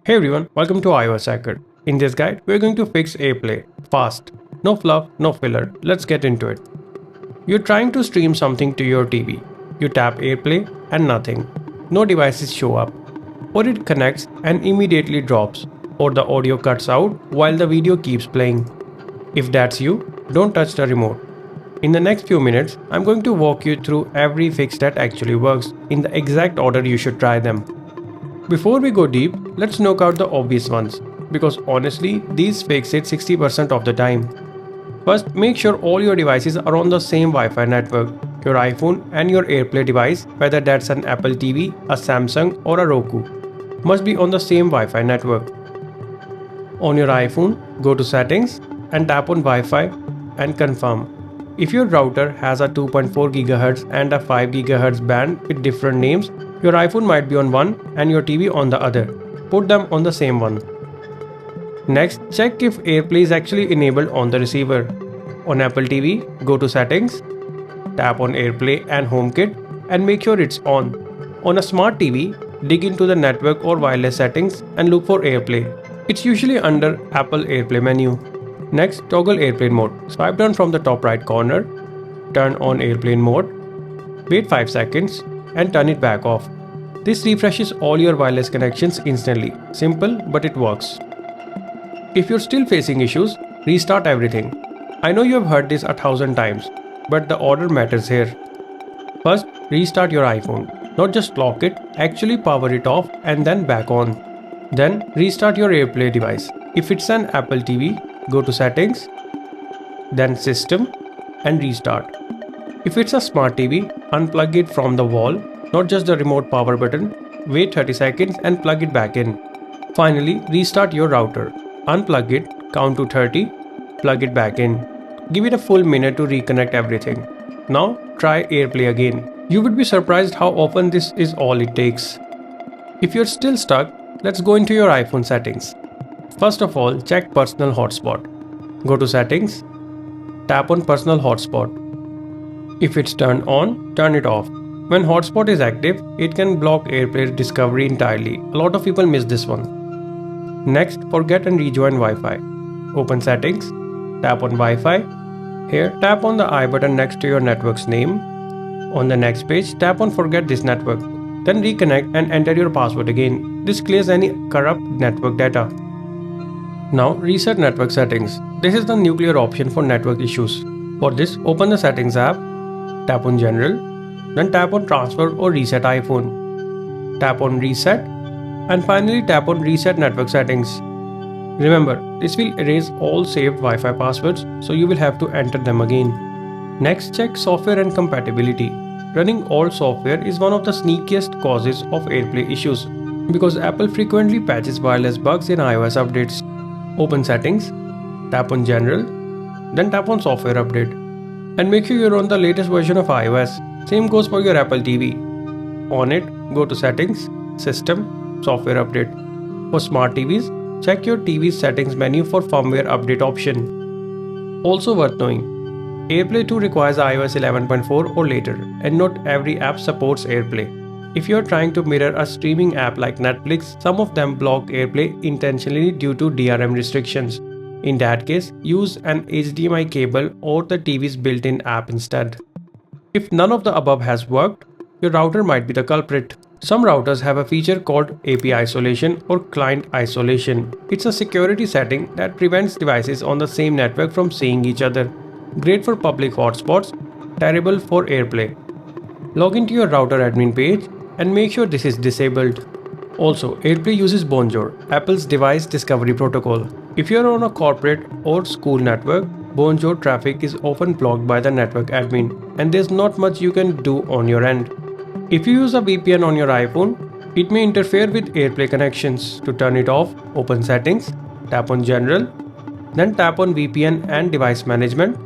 Hey everyone, welcome to iOS Hacker. In this guide, we're going to fix AirPlay. Fast. No fluff, no filler. Let's get into it. You're trying to stream something to your TV. You tap AirPlay and nothing. No devices show up. Or it connects and immediately drops. Or the audio cuts out while the video keeps playing. If that's you, don't touch the remote. In the next few minutes, I'm going to walk you through every fix that actually works in the exact order you should try them. Before we go deep, let's knock out the obvious ones, because honestly, these fix it 60% of the time. First, make sure all your devices are on the same Wi-Fi network. Your iPhone and your AirPlay device, whether that's an Apple TV, a Samsung or a Roku, must be on the same Wi-Fi network. On your iPhone, go to Settings and tap on Wi-Fi and confirm. If your router has a 2.4 GHz and a 5 GHz band with different names, your iPhone might be on one and your TV on the other. Put them on the same one. Next, check if AirPlay is actually enabled on the receiver. On Apple TV, go to Settings, tap on AirPlay and HomeKit and make sure it's on. On a smart TV, dig into the network or wireless settings and look for AirPlay. It's usually under Apple AirPlay menu. Next, toggle airplane mode. Swipe down from the top right corner, turn on airplane mode, wait 5 seconds and turn it back off. This refreshes all your wireless connections instantly. Simple, but it works. If you're still facing issues, restart everything. I know you have heard this 1,000 times, but the order matters here. First, restart your iPhone. Not just lock it, actually power it off and then back on. Then, restart your AirPlay device. If it's an Apple TV, go to Settings, then System and restart. If it's a smart TV, unplug it from the wall, not just the remote power button. Wait 30 seconds and plug it back in. Finally, restart your router. Unplug it, count to 30, plug it back in. Give it a full minute to reconnect everything. Now try AirPlay again. You would be surprised how often this is all it takes. If you're still stuck, let's go into your iPhone settings. First of all, check Personal Hotspot. Go to Settings, tap on Personal Hotspot. If it's turned on, turn it off. When hotspot is active, it can block AirPlay discovery entirely. A lot of people miss this one. Next, forget and rejoin Wi-Fi. Open Settings, tap on Wi-Fi. Here, tap on the I button next to your network's name. On the next page, tap on Forget this network. Then reconnect and enter your password again. This clears any corrupt network data. Now reset network settings. This is the nuclear option for network issues. For this, open the Settings app, tap on General, then tap on Transfer or Reset iPhone. Tap on Reset and finally tap on Reset Network Settings. Remember, this will erase all saved Wi-Fi passwords, so you will have to enter them again. Next, check software and compatibility. Running old software is one of the sneakiest causes of AirPlay issues because Apple frequently patches wireless bugs in iOS updates. Open Settings, tap on General, then tap on Software Update. And make sure you're on the latest version of iOS. Same goes for your Apple TV. On it, go to Settings, System, Software Update. For smart TVs, check your TV's settings menu for firmware update option. Also worth knowing, AirPlay 2 requires iOS 11.4 or later, and not every app supports AirPlay. If you're trying to mirror a streaming app like Netflix, some of them block AirPlay intentionally due to DRM restrictions. In that case, use an HDMI cable or the TV's built-in app instead. If none of the above has worked, your router might be the culprit. Some routers have a feature called API isolation or client isolation. It's a security setting that prevents devices on the same network from seeing each other. Great for public hotspots, terrible for AirPlay. Log into your router admin page and make sure this is disabled. Also, AirPlay uses Bonjour, Apple's device discovery protocol. If you're on a corporate or school network, Bonjour traffic is often blocked by the network admin, and there's not much you can do on your end. If you use a VPN on your iPhone, it may interfere with AirPlay connections. To turn it off, open Settings, tap on General, then tap on VPN and Device Management.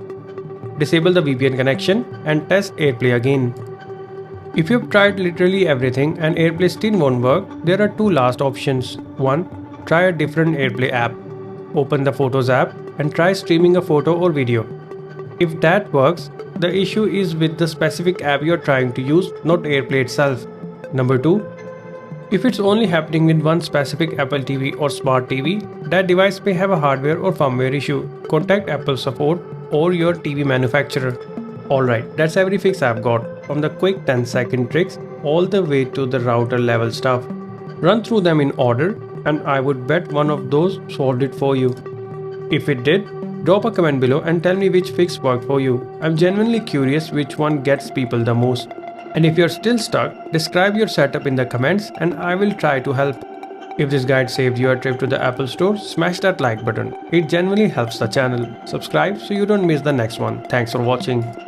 Disable the VPN connection and test AirPlay again. If you've tried literally everything and AirPlay still won't work, there are two last options. 1. Try a different AirPlay app. Open the Photos app and try streaming a photo or video. If that works, the issue is with the specific app you're trying to use, not AirPlay itself. Number 2. If it's only happening with one specific Apple TV or smart TV, that device may have a hardware or firmware issue. Contact Apple support or your TV manufacturer. Alright, that's every fix I've got, from the quick 10-second tricks all the way to the router level stuff. Run through them in order, and I would bet one of those solved it for you. If it did, drop a comment below and tell me which fix worked for you. I'm genuinely curious which one gets people the most. And if you're still stuck, describe your setup in the comments and I will try to help. If this guide saved you a trip to the Apple Store, smash that like button. It genuinely helps the channel. Subscribe so you don't miss the next one. Thanks for watching.